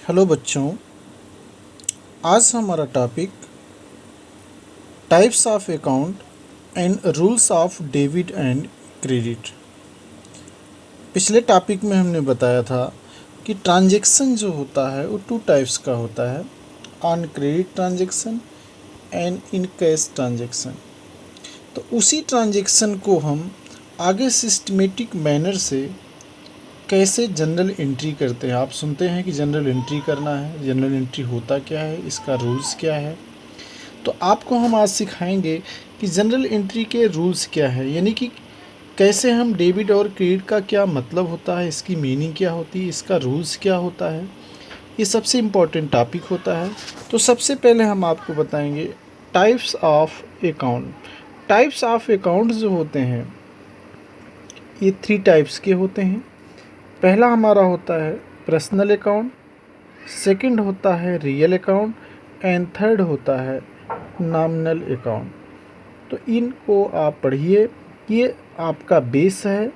Hello बच्चों, आज हमारा topic types of account and rules of debit and credit. पिछले टॉपिक में हमने बताया था कि ट्रांजैक्शन जो होता है वो टू टाइप्स का होता है, on credit transaction and in cash transaction. तो उसी ट्रांजैक्शन को हम आगे सिस्टमेटिक मैनर से कैसे जनरल एंट्री करते हैं। आप सुनते हैं कि जनरल एंट्री करना है, जनरल एंट्री होता क्या है, इसका रूल्स क्या है। तो आपको हम आज सिखाएंगे कि जनरल एंट्री के रूल्स क्या है, यानी कि कैसे हम डेबिट और क्रेडिट का क्या मतलब होता है, इसकी मीनिंग क्या होती है, इसका रूल्स क्या होता है। ये सबसे इम्पोर्टेंट टॉपिक होता है। तो सबसे पहले हम आपको बताएंगे types of account. Types of account जो होते हैं ये 3 टाइप्स के होते हैं। पहला हमारा होता है पर्सनल अकाउंट, सेकंड होता है रियल अकाउंट एंड थर्ड होता है नॉमिनल अकाउंट। तो इनको आप पढ़िए, ये आपका बेस है।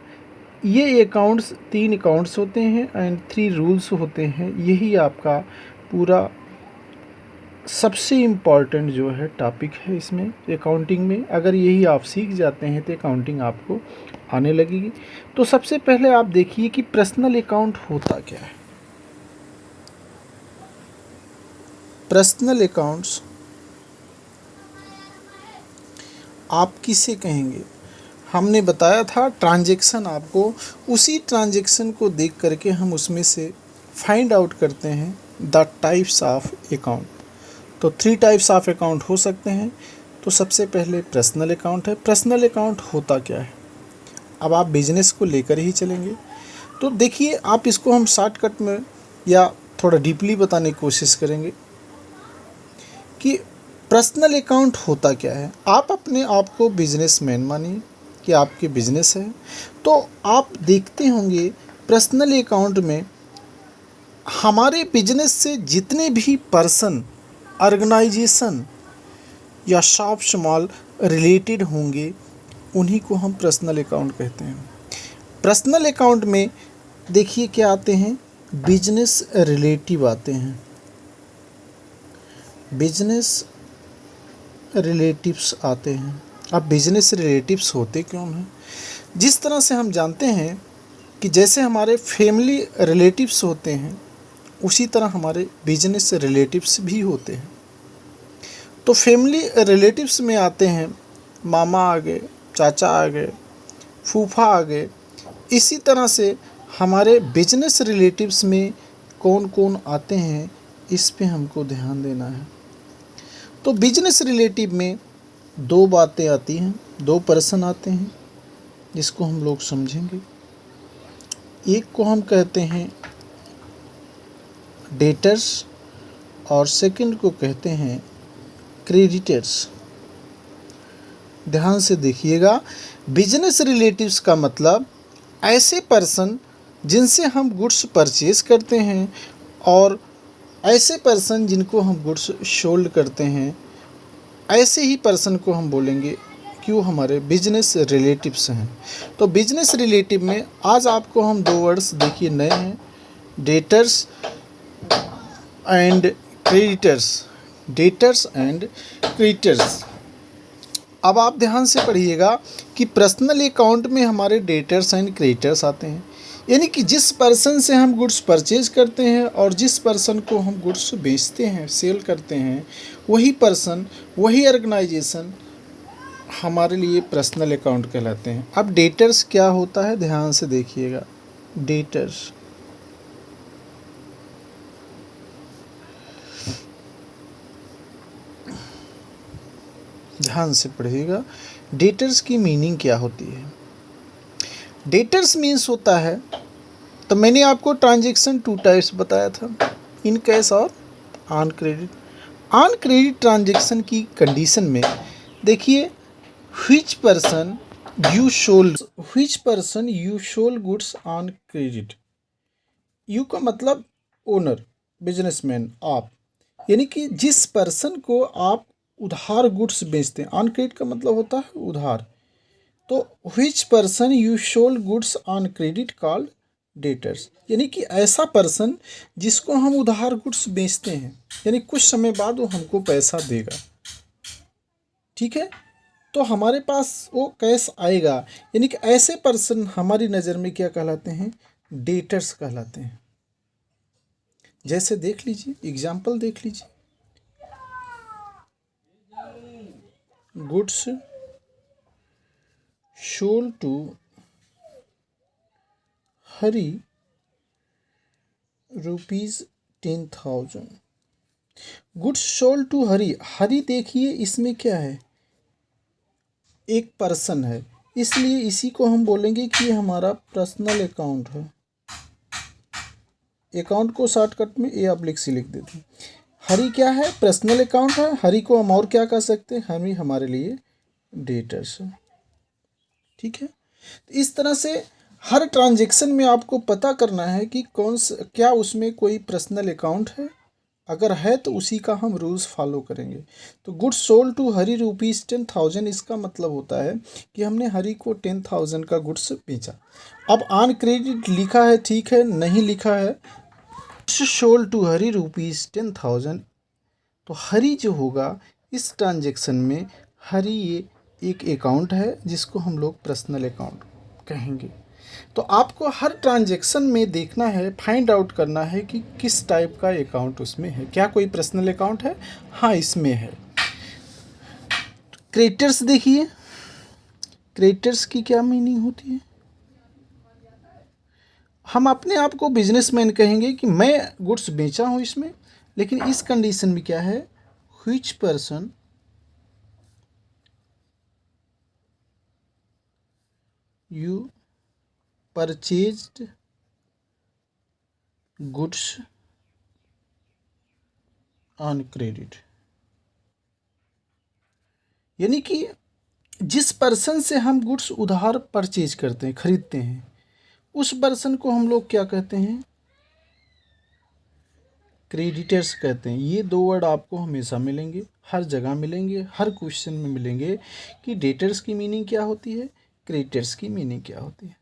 ये अकाउंट्स 3 अकाउंट्स होते हैं एंड 3 रूल्स होते हैं। यही आपका पूरा सबसे इम्पॉर्टेंट जो है टॉपिक है इसमें अकाउंटिंग में। अगर यही आप सीख जाते हैं तो अकाउंटिंग आपको आने लगेगी। तो सबसे पहले आप देखिए कि पर्सनल अकाउंट होता क्या है। पर्सनल अकाउंट्स आप किसे कहेंगे? हमने बताया था ट्रांजैक्शन, आपको उसी ट्रांजैक्शन को देख करके हम उसमें से फाइंड आउट करते हैं द टाइप्स ऑफ अकाउंट। तो 3 टाइप्स ऑफ अकाउंट हो सकते हैं। तो सबसे पहले पर्सनल अकाउंट है। पर्सनल अकाउंट होता क्या है? अब आप बिजनेस को लेकर ही चलेंगे। तो देखिए, आप इसको हम शॉर्टकट में या थोड़ा डीपली बताने की कोशिश करेंगे कि पर्सनल अकाउंट होता क्या है। आप अपने आप को बिजनेसमैन मानिए कि आपके बिजनेस है, तो आप देखते होंगे पर्सनल अकाउंट में हमारे बिजनेस से जितने भी पर्सन, ऑर्गेनाइजेशन या शॉप स्मॉल रिलेटेड होंगे उन्हीं को हम पर्सनल अकाउंट कहते हैं। पर्सनल अकाउंट में देखिए क्या आते हैं, बिजनेस रिलेटिव आते हैं। बिजनेस रिलेटिव्स आते हैं। अब बिजनेस रिलेटिव्स होते क्यों हैं? जिस तरह से हम जानते हैं कि जैसे हमारे फैमिली रिलेटिव्स होते हैं उसी तरह हमारे बिजनेस रिलेटिव्स भी होते हैं। तो फैमिली रिलेटिव्स में आते हैं मामा आ गए, चाचा आ गए, फूफा आ गए। इसी तरह से हमारे बिजनेस रिलेटिव्स में कौन कौन आते हैं इस पे हमको ध्यान देना है। तो बिजनेस रिलेटिव में 2 बातें आती हैं, 2 पर्सन आते हैं जिसको हम लोग समझेंगे। एक को हम कहते हैं डेटर्स और सेकंड को कहते हैं क्रेडिटर्स। ध्यान से देखिएगा, बिजनेस रिलेटिव्स का मतलब ऐसे पर्सन जिनसे हम गुड्स परचेज करते हैं और ऐसे पर्सन जिनको हम गुड्स सोल्ड करते हैं, ऐसे ही पर्सन को हम बोलेंगे कि वो हमारे बिजनेस रिलेटिव्स हैं। तो बिजनेस रिलेटिव में आज आपको हम 2 वर्ड्स देखिए नए हैं, debtors and creditors. Debtors and creditors. अब आप ध्यान से पढ़िएगा कि पर्सनल अकाउंट में हमारे डेटर्स एंड क्रेडिटर्स आते हैं, यानी कि जिस पर्सन से हम गुड्स परचेज करते हैं और जिस पर्सन को हम गुड्स बेचते हैं, सेल करते हैं, वही पर्सन, वही ऑर्गेनाइजेशन हमारे लिए पर्सनल अकाउंट कहलाते हैं। अब डेटर्स क्या होता है, ध्यान से देखिएगा। डेटर्स ध्यान से पढ़िएगा, डेटर्स की मीनिंग क्या होती है। डेटर्स मीन्स होता है, तो मैंने आपको ट्रांजैक्शन 2 टाइप्स बताया था, इन कैश और on credit. On credit transaction की कंडीशन में देखिए, which person you sold goods on credit. You का मतलब ओनर, बिजनेसमैन, आप, यानी कि जिस पर्सन को आप उधार गुड्स बेचते हैं। ऑन क्रेडिट का मतलब होता है उधार। तो which person you sold goods on credit called debtors, यानी कि ऐसा पर्सन जिसको हम उधार गुड्स बेचते हैं, यानी कुछ समय बाद वो हमको पैसा देगा। ठीक है, तो हमारे पास वो कैश आएगा, यानी कि ऐसे पर्सन हमारी नज़र में क्या कहलाते हैं, डेटर्स कहलाते हैं। जैसे देख लीजिए, एग्जाम्पल देख लीजिए, goods sold to Hari ₹10,000। Goods sold to Hari, Hari देखिए इसमें क्या है, एक पर्सन है, इसलिए इसी को हम बोलेंगे कि ये हमारा पर्सनल अकाउंट है। अकाउंट को शॉर्टकट में A/C लिख देते हैं। हरी क्या है, पर्सनल अकाउंट है। हरी को हम और क्या कह सकते हैं, हरी हमारे लिए डेटर्स है। ठीक है, तो इस तरह से हर ट्रांजैक्शन में आपको पता करना है कि कौन सा, क्या उसमें कोई पर्सनल अकाउंट है, अगर है तो उसी का हम रूल्स फॉलो करेंगे। तो गुड्स सोल्ड टू हरी ₹10,000, इसका मतलब होता है कि हमने हरी को 10,000 का गुड्स बेचा। अब ऑन क्रेडिट लिखा है, ठीक है, नहीं लिखा है, सोल्ड टू हरी ₹10,000, तो हरी जो होगा इस ट्रांजैक्शन में, हरी ये एक अकाउंट है जिसको हम लोग पर्सनल अकाउंट कहेंगे। तो आपको हर ट्रांजैक्शन में देखना है, फाइंड आउट करना है कि किस टाइप का अकाउंट उसमें है। क्या कोई पर्सनल अकाउंट है, हाँ इसमें है। क्रेडिटर्स देखिए, क्रेडिटर्स की क्या मीनिंग होती है, हम अपने आप को बिजनेसमैन कहेंगे कि मैं गुड्स बेचा हूँ इसमें, लेकिन इस कंडीशन में क्या है, which person you purchased goods on credit, यानी कि जिस पर्सन से हम गुड्स उधार परचेज करते हैं, खरीदते हैं, उस पर्सन को हम लोग क्या कहते हैं, क्रेडिटर्स कहते हैं। ये दो वर्ड आपको हमेशा मिलेंगे, हर जगह मिलेंगे, हर क्वेश्चन में मिलेंगे कि डेटर्स की मीनिंग क्या होती है, क्रेडिटर्स की मीनिंग क्या होती है।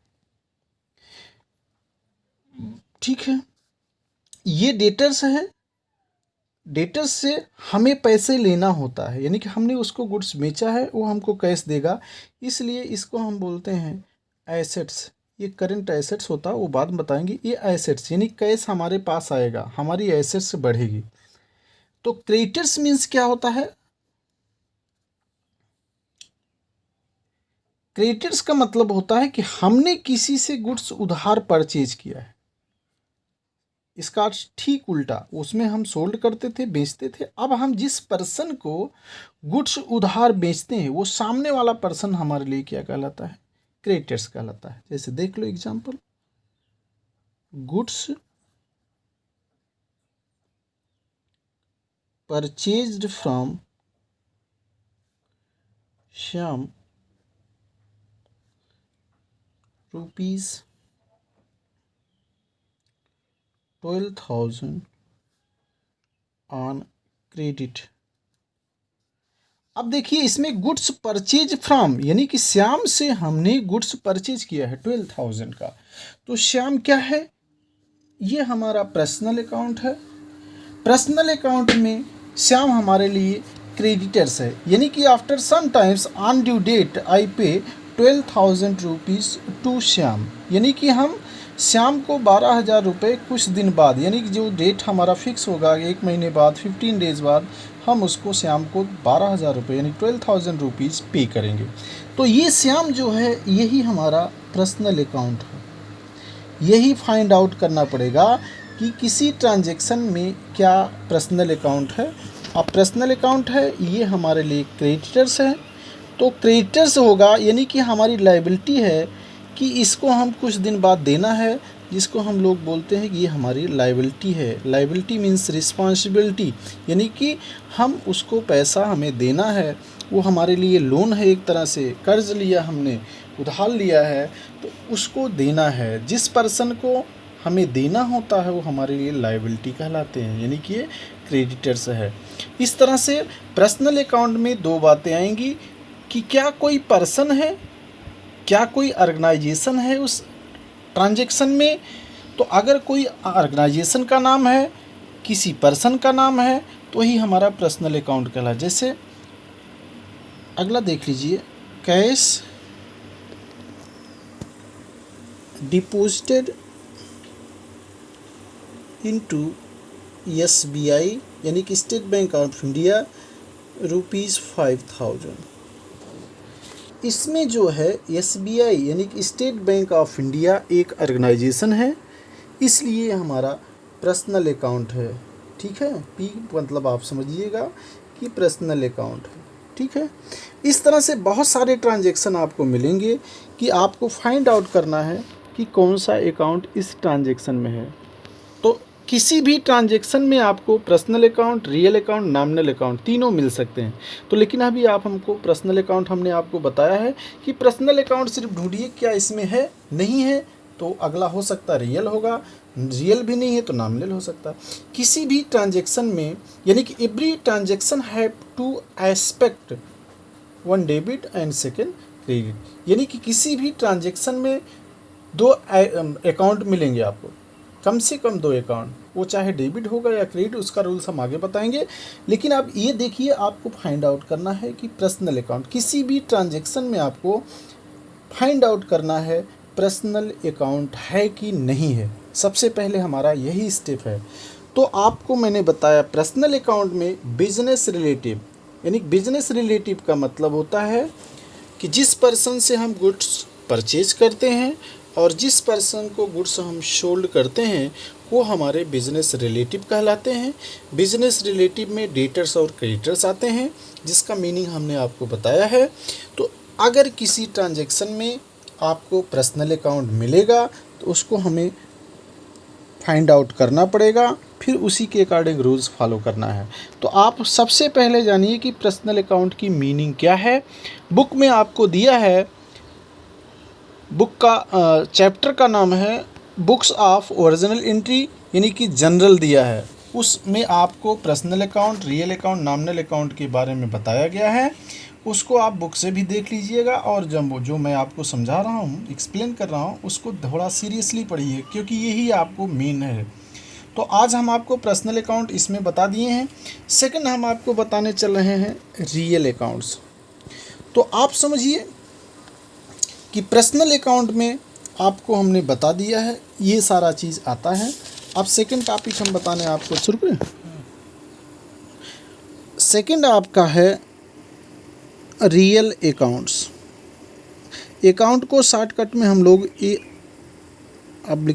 ठीक है, ये डेटर्स है, डेटर्स से हमें पैसे लेना होता है, यानी कि हमने उसको गुड्स बेचा है, वो हमको कैश देगा, इसलिए इसको हम बोलते हैं एसेट्स। ये करंट एसेट्स होता है, वो बात बताएंगे। ये एसेट्स यानी कैश हमारे पास आएगा, हमारी एसेट्स बढ़ेगी। तो क्रेडिटर्स मीन्स क्या होता है, क्रेडिटर्स का मतलब होता है कि हमने किसी से गुड्स उधार परचेज किया है। इसका ठीक उल्टा, उसमें हम सोल्ड करते थे, बेचते थे। अब हम जिस पर्सन को गुड्स उधार बेचते हैं, वो सामने वाला पर्सन हमारे लिए क्या कहलाता है, क्रेडिटर्स कहलाता है। जैसे देख लो example, goods purchased from Shyam ₹12,000 on credit. अब देखिए इसमें गुड्स परचेज फ्रॉम, यानी कि श्याम से हमने गुड्स परचेज किया है 12,000 का। तो श्याम क्या है, ये हमारा पर्सनल अकाउंट है। पर्सनल अकाउंट में श्याम हमारे लिए क्रेडिटर्स है, यानी कि after some times on due date I pay ₹12,000 to Shyam, यानी कि हम श्याम को 12,000 रुपये कुछ दिन बाद, यानी कि जो डेट हमारा फिक्स होगा, 1 महीने बाद, 15 डेज बाद, हम उसको श्याम को 12,000 रुपये यानी ₹12,000 पे करेंगे। तो ये श्याम जो है, यही हमारा पर्सनल अकाउंट है। यही फाइंड आउट करना पड़ेगा कि किसी ट्रांजैक्शन में क्या पर्सनल अकाउंट है। अब पर्सनल अकाउंट है, ये हमारे लिए क्रेडिटर्स है। तो क्रेडिटर्स होगा, यानी कि हमारी लायबिलिटी है कि इसको हम कुछ दिन बाद देना है, जिसको हम लोग बोलते हैं कि ये हमारी लायबिलिटी है। लायबिलिटी मीन्स रिस्पॉन्सिबिलिटी, यानी कि हम उसको पैसा हमें देना है, वो हमारे लिए लोन है, एक तरह से कर्ज लिया हमने, उधार लिया है, तो उसको देना है। जिस पर्सन को हमें देना होता है वो हमारे लिए लायबिलिटी कहलाते हैं, यानी कि ये क्रेडिटर्स है। इस तरह से पर्सनल अकाउंट में दो बातें आएंगी कि क्या कोई पर्सन है, क्या कोई ऑर्गेनाइजेशन है उस ट्रांजैक्शन में, तो अगर कोई ऑर्गेनाइजेशन का नाम है, किसी पर्सन का नाम है, तो ही हमारा पर्सनल अकाउंट कहलाए। जैसे अगला देख लीजिए, कैश डिपॉजिटेड इनटू SBI यानी कि स्टेट बैंक ऑफ इंडिया ₹5000। इसमें जो है SBI यानी कि स्टेट बैंक ऑफ इंडिया एक ऑर्गेनाइजेशन है, इसलिए हमारा पर्सनल अकाउंट है। ठीक है, P मतलब आप समझिएगा कि पर्सनल अकाउंट है। ठीक है, इस तरह से बहुत सारे ट्रांजैक्शन आपको मिलेंगे कि आपको फाइंड आउट करना है कि कौन सा अकाउंट इस ट्रांजैक्शन में है। तो किसी भी ट्रांजैक्शन में आपको personal account, real account, nominal account तीनों मिल सकते हैं। तो लेकिन अभी आप हमको पर्सनल अकाउंट हमने आपको बताया है कि पर्सनल अकाउंट सिर्फ ढूंढिए क्या इसमें है, नहीं है तो अगला हो सकता है रियल होगा, रियल भी नहीं है तो नॉमिनल हो सकता है। किसी भी ट्रांजैक्शन में यानी कि every transaction have to aspect, one debit and second credit, यानी कि किसी भी ट्रांजैक्शन में दो अकाउंट मिलेंगे आपको, कम से कम दो अकाउंट, वो चाहे डेबिट होगा या क्रेडिट, उसका रूल्स हम आगे बताएंगे। लेकिन आप ये देखिए, आपको फाइंड आउट करना है कि पर्सनल अकाउंट, किसी भी ट्रांजैक्शन में आपको फाइंड आउट करना है पर्सनल अकाउंट है कि नहीं है। सबसे पहले हमारा यही स्टेप है। तो आपको मैंने बताया पर्सनल अकाउंट में बिजनेस रिलेटिव, यानी बिजनेस रिलेटिव का मतलब होता है कि जिस पर्सन से हम गुड्स परचेज करते हैं और जिस पर्सन को गुड्स हम सोल्ड करते हैं वो हमारे बिजनेस रिलेटिव कहलाते हैं। बिजनेस रिलेटिव में डेटर्स और क्रेडिटर्स आते हैं, जिसका मीनिंग हमने आपको बताया है। तो अगर किसी ट्रांजैक्शन में आपको पर्सनल अकाउंट मिलेगा तो उसको हमें फाइंड आउट करना पड़ेगा, फिर उसी के अकॉर्डिंग रूल्स फॉलो करना है। तो आप सबसे पहले जानिए कि पर्सनल अकाउंट की मीनिंग क्या है। बुक में आपको दिया है, बुक का चैप्टर का नाम है बुक्स ऑफ ओरिजिनल एंट्री, यानी कि जनरल दिया है। उसमें आपको personal account, real account, nominal account के बारे में बताया गया है। उसको आप बुक से भी देख लीजिएगा और जब जो मैं आपको समझा रहा हूँ, एक्सप्लेन कर रहा हूँ, उसको थोड़ा सीरियसली पढ़िए, क्योंकि यही आपको मेन है। तो आज हम आपको पर्सनल अकाउंट इसमें बता दिए हैं। सेकंड हम आपको बताने चल रहे हैं रियल अकाउंट्स। तो आप समझिए कि पर्सनल अकाउंट में आपको हमने बता दिया है, ये सारा चीज़ आता है। अब सेकंड टॉपिक हम बताने आपको शुरू करें। सेकंड आपका है रियल अकाउंट्स। अकाउंट को शॉर्टकट में हम लोग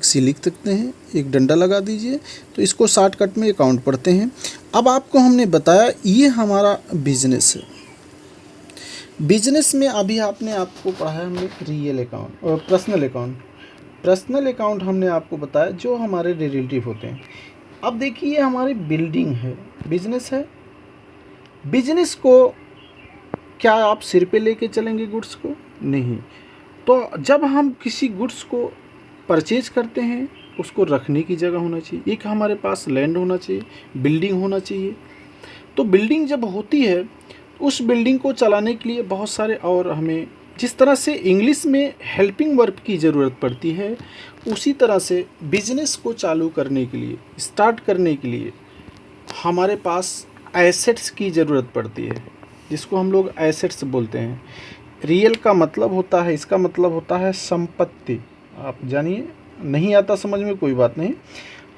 सी लिख सकते हैं, एक डंडा लगा दीजिए, तो इसको शॉर्टकट में अकाउंट पढ़ते हैं। अब आपको हमने बताया ये हमारा बिजनेस है। बिजनेस में अभी आपको पढ़ाया हमने रियल अकाउंट और पर्सनल अकाउंट। पर्सनल अकाउंट हमने आपको बताया जो हमारे रिलेटिव होते हैं। अब देखिए हमारी बिल्डिंग है, बिजनेस है। बिजनेस को क्या आप सिर पे लेके चलेंगे गुड्स को? नहीं। तो जब हम किसी गुड्स को परचेज करते हैं उसको रखने की जगह होना चाहिए, एक हमारे पास लैंड होना चाहिए, बिल्डिंग होना चाहिए। तो बिल्डिंग जब होती है उस बिल्डिंग को चलाने के लिए बहुत सारे, और हमें जिस तरह से इंग्लिश में हेल्पिंग वर्ब की ज़रूरत पड़ती है, उसी तरह से बिजनेस को चालू करने के लिए, स्टार्ट करने के लिए हमारे पास एसेट्स की ज़रूरत पड़ती है, जिसको हम लोग एसेट्स बोलते हैं। रियल का मतलब होता है, इसका मतलब होता है संपत्ति। आप जानिए, नहीं आता समझ में कोई बात नहीं।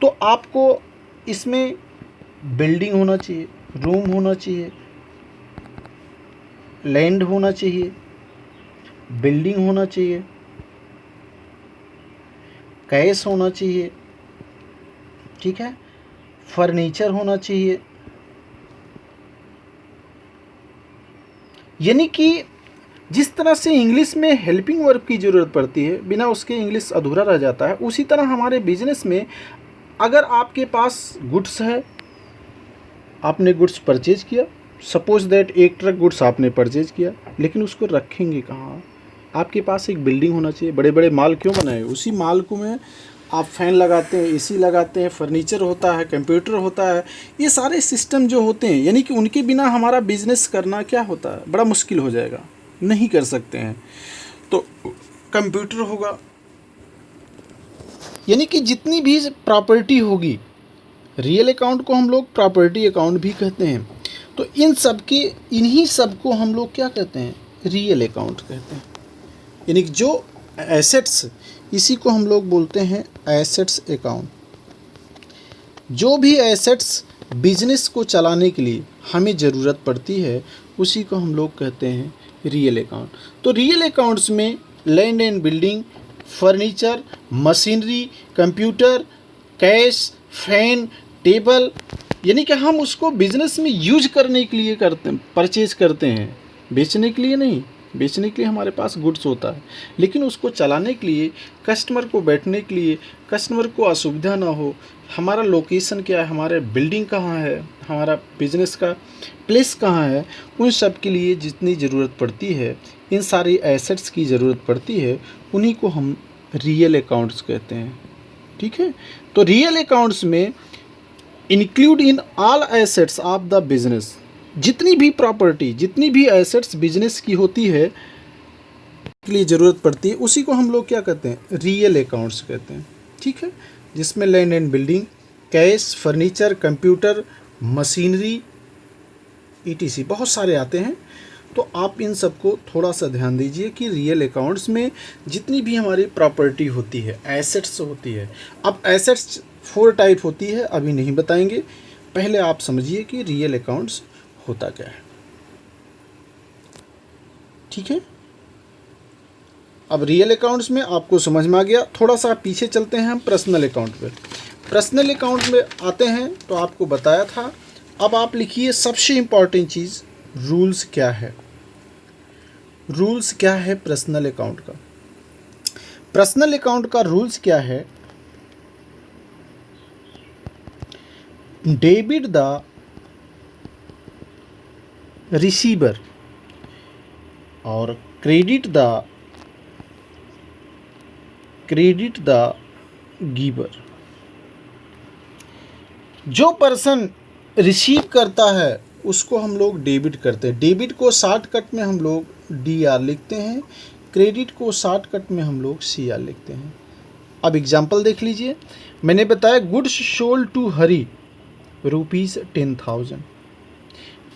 तो आपको इसमें बिल्डिंग होना चाहिए, रूम होना चाहिए, लैंड होना चाहिए, बिल्डिंग होना चाहिए, कैश होना चाहिए, ठीक है, फर्नीचर होना चाहिए। यानी कि जिस तरह से इंग्लिश में हेल्पिंग वर्ब की ज़रूरत पड़ती है, बिना उसके इंग्लिश अधूरा रह जाता है, उसी तरह हमारे बिजनेस में अगर आपके पास गुड्स है, आपने गुड्स परचेज किया, सपोज दैट एक ट्रक गुड्स आपने परचेज किया, लेकिन उसको रखेंगे कहाँ? आपके पास एक बिल्डिंग होना चाहिए। बड़े बड़े माल क्यों बनाए? उसी माल को में आप फैन लगाते हैं, एसी लगाते हैं, फर्नीचर होता है, कंप्यूटर होता है, ये सारे सिस्टम जो होते हैं, यानी कि उनके बिना हमारा बिजनेस करना क्या होता है, बड़ा मुश्किल हो जाएगा, नहीं कर सकते हैं। तो कंप्यूटर होगा, यानी कि जितनी भी प्रॉपर्टी होगी, रियल अकाउंट को हम लोग प्रॉपर्टी अकाउंट भी कहते हैं, तो इन्हीं सब को हम लोग क्या कहते हैं, रियल अकाउंट कहते हैं। यानी कि जो एसेट्स, इसी को हम लोग बोलते हैं एसेट्स अकाउंट। जो भी एसेट्स बिजनेस को चलाने के लिए हमें ज़रूरत पड़ती है, उसी को हम लोग कहते हैं रियल अकाउंट। तो रियल अकाउंट्स में land and building, furniture, machinery, computer, cash, fan, table, यानी कि हम उसको बिजनेस में यूज करने के लिए करते हैं, परचेज करते हैं, बेचने के लिए नहीं। बेचने के लिए हमारे पास गुड्स होता है, लेकिन उसको चलाने के लिए, कस्टमर को बैठने के लिए, कस्टमर को असुविधा ना हो, हमारा लोकेशन क्या है, हमारे बिल्डिंग कहाँ है, हमारा बिजनेस का प्लेस कहाँ है, उन सब के लिए जितनी ज़रूरत पड़ती है, इन सारी एसेट्स की ज़रूरत पड़ती है, उन्हीं को हम रियल अकाउंट्स कहते हैं। ठीक है, तो रियल अकाउंट्स में include in all assets of the business, जितनी भी प्रॉपर्टी, जितनी भी एसेट्स बिजनेस की होती है, के लिए ज़रूरत पड़ती है, उसी को हम लोग क्या कहते हैं, रियल अकाउंट्स कहते हैं। ठीक है, जिसमें land and building, cash, furniture, computer, machinery, etc बहुत सारे आते हैं। तो आप इन सबको थोड़ा सा ध्यान दीजिए कि रियल अकाउंट्स में जितनी भी हमारी प्रॉपर्टी होती है, एसेट्स होती है। अब एसेट्स 4 टाइप होती है, अभी नहीं बताएंगे, पहले आप समझिए कि रियल अकाउंट्स होता क्या है। ठीक है, अब रियल अकाउंट्स में आपको समझ में आ गया। थोड़ा सा पीछे चलते हैं हम पर्सनल अकाउंट पे। पर्सनल अकाउंट में आते हैं तो आपको बताया था। अब आप लिखिए सबसे इम्पॉर्टेंट चीज़, रूल्स क्या है। रूल्स क्या है पर्सनल अकाउंट का? पर्सनल अकाउंट का रूल्स क्या है? डेबिट द रिसीवर और क्रेडिट द गिवर। जो पर्सन रिसीव करता है उसको हम लोग डेबिट करते हैं। डेबिट को शॉर्टकट में हम लोग DR लिखते हैं, क्रेडिट को शॉर्टकट में हम लोग CR लिखते हैं। अब एग्जांपल देख लीजिए, मैंने बताया गुड्स सोल्ड टू हरी ₹10,000।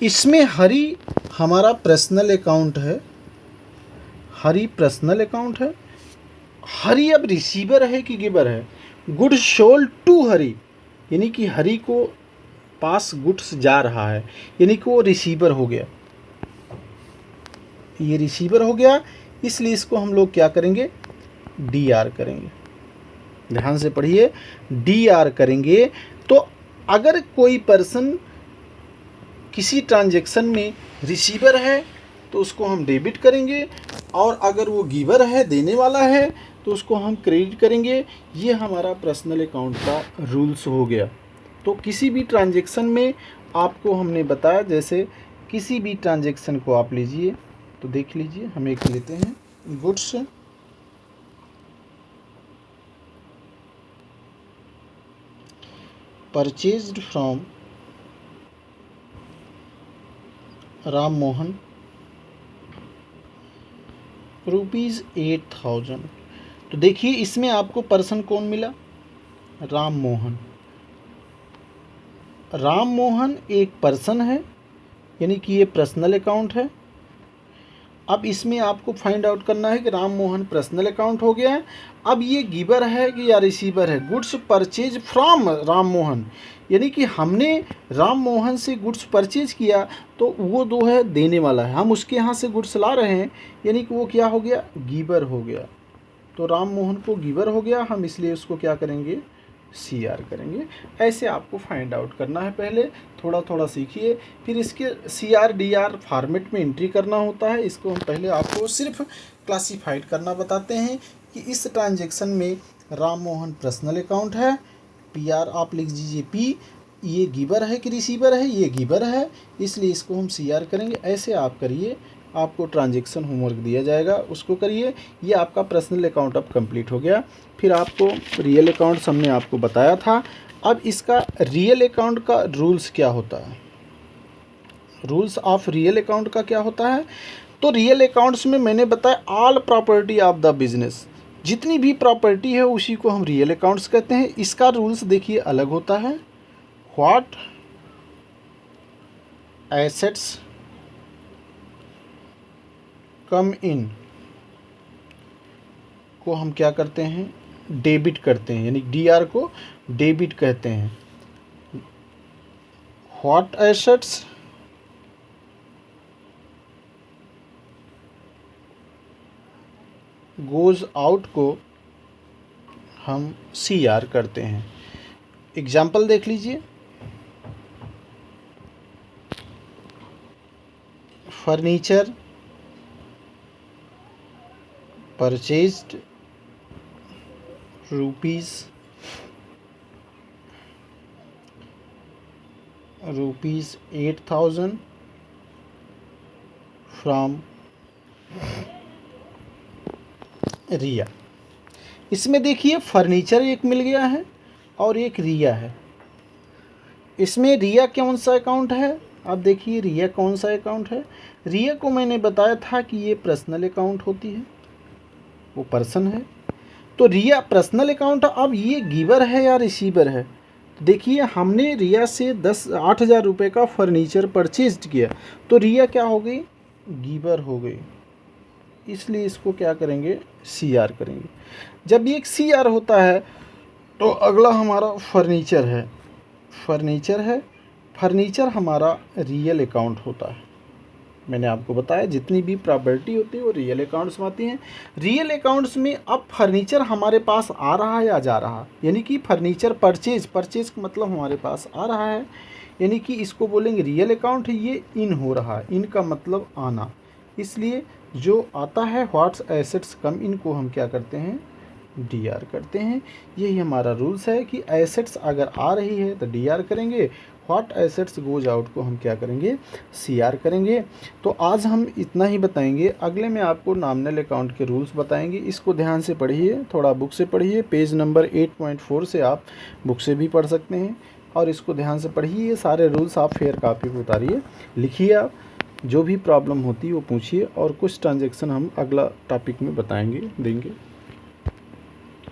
इसमें हरी हमारा पर्सनल अकाउंट है, हरी पर्सनल अकाउंट है। हरी अब रिसीवर है कि गिवर है? गुड्स सोल्ड टू हरी, यानी कि हरी को पास गुड्स जा रहा है, यानी कि वो रिसीवर हो गया, ये रिसीवर हो गया, इसलिए इसको हम लोग क्या करेंगे, DR करेंगे। ध्यान से पढ़िए, DR करेंगे। तो अगर कोई पर्सन किसी ट्रांजैक्शन में रिसीवर है तो उसको हम डेबिट करेंगे, और अगर वो गिवर है, देने वाला है, तो उसको हम क्रेडिट करेंगे। ये हमारा पर्सनल अकाउंट का रूल्स हो गया। तो किसी भी ट्रांजैक्शन में आपको हमने बताया, जैसे किसी भी ट्रांजैक्शन को आप लीजिए तो देख लीजिए, हम एक लेते हैं, goods purchased from Ram Mohan ₹8,000। तो देखिए इसमें आपको पर्सन कौन मिला, राम मोहन। राम मोहन एक पर्सन है, यानी कि ये पर्सनल अकाउंट है। अब इसमें आपको फाइंड आउट करना है कि राम मोहन पर्सनल अकाउंट हो गया है। अब ये गिवर है कि या रिसीवर है? Goods purchase from Ram Mohan, यानी कि हमने राम मोहन से गुड्स परचेज किया, तो वो दो है देने वाला है, हम उसके यहाँ से गुड्स ला रहे हैं, यानी कि वो क्या हो गया, गिवर हो गया। तो राम मोहन को गिवर हो गया, हम इसलिए उसको क्या करेंगे, CR करेंगे। ऐसे आपको फाइंड आउट करना है, पहले थोड़ा थोड़ा सीखिए, फिर इसके CR DR फॉर्मेट में एंट्री करना होता है। इसको हम पहले आपको सिर्फ क्लासीफाइड करना बताते हैं कि इस ट्रांजैक्शन में राम मोहन पर्सनल अकाउंट है, PR आप लिख दीजिए P, ये गिवर है कि रिसीवर है, ये गिवर है, इसलिए इसको हम CR करेंगे। ऐसे आप करिए, आपको ट्रांजैक्शन होमवर्क दिया जाएगा, उसको करिए। ये आपका पर्सनल अकाउंट अब कंप्लीट हो गया। फिर आपको रियल अकाउंट्स हमने आपको बताया था। अब इसका रियल अकाउंट का रूल्स क्या होता है, रूल्स ऑफ रियल अकाउंट का क्या होता है? तो रियल अकाउंट्स में मैंने बताया all property of the business, जितनी भी प्रॉपर्टी है उसी को हम रियल अकाउंट्स कहते हैं। इसका रूल्स देखिए अलग होता है। व्हाट एसेट्स कम इन को हम क्या करते हैं, डेबिट करते हैं, यानी डीआर को डेबिट कहते हैं। व्हाट एसेट्स गोज आउट को हम सी आर करते हैं। एग्जाम्पल देख लीजिए। फर्नीचर परचेज्ड रुपीज़ 8,000 फ्रॉम रिया। इसमें देखिए फर्नीचर एक मिल गया है और एक रिया है। इसमें रिया कौन सा अकाउंट है, आप देखिए रिया कौन सा अकाउंट है। रिया को मैंने बताया था कि ये पर्सनल अकाउंट होती है, वो पर्सन है, तो रिया पर्सनल अकाउंट। अब ये गिवर है या रिसीवर है, देखिए हमने रिया से 8,000 रुपये का फर्नीचर परचेज किया, तो रिया क्या हो गई, गिवर हो गई, इसलिए इसको क्या करेंगे, सी आर करेंगे। जब ये एक सी आर होता है तो अगला हमारा फर्नीचर है। फर्नीचर हमारा रियल अकाउंट होता है। मैंने आपको बताया जितनी भी प्रॉपर्टी होती है वो रियल अकाउंट्स में आती हैं। रियल अकाउंट्स में अब फर्नीचर हमारे पास आ रहा है या जा रहा है, यानी कि फर्नीचर परचेज का मतलब हमारे पास आ रहा है, यानी कि इसको बोलेंगे रियल अकाउंट। ये इन हो रहा है, इन का मतलब आना, इसलिए जो आता है व्हाट्स एसेट्स कम इन को हम क्या करते हैं, डी आर करते हैं। यही हमारा रूल्स है कि एसेट्स अगर आ रही है तो डी आर करेंगे, व्हाट एसेट्स गोज आउट को हम क्या करेंगे, सी आर करेंगे। तो आज हम इतना ही बताएंगे, अगले में आपको नॉमिनल अकाउंट के रूल्स बताएंगे। इसको ध्यान से पढ़िए, थोड़ा बुक से पढ़िए, पेज नंबर 8.4 से आप बुक से भी पढ़ सकते हैं, और इसको ध्यान से पढ़िए। ये सारे रूल्स आप फेयर कॉपी पर उतारिए, लिखिए, आप जो भी प्रॉब्लम होती है वो पूछिए, और कुछ ट्रांजेक्शन हम अगला टॉपिक में बताएंगे, देंगे।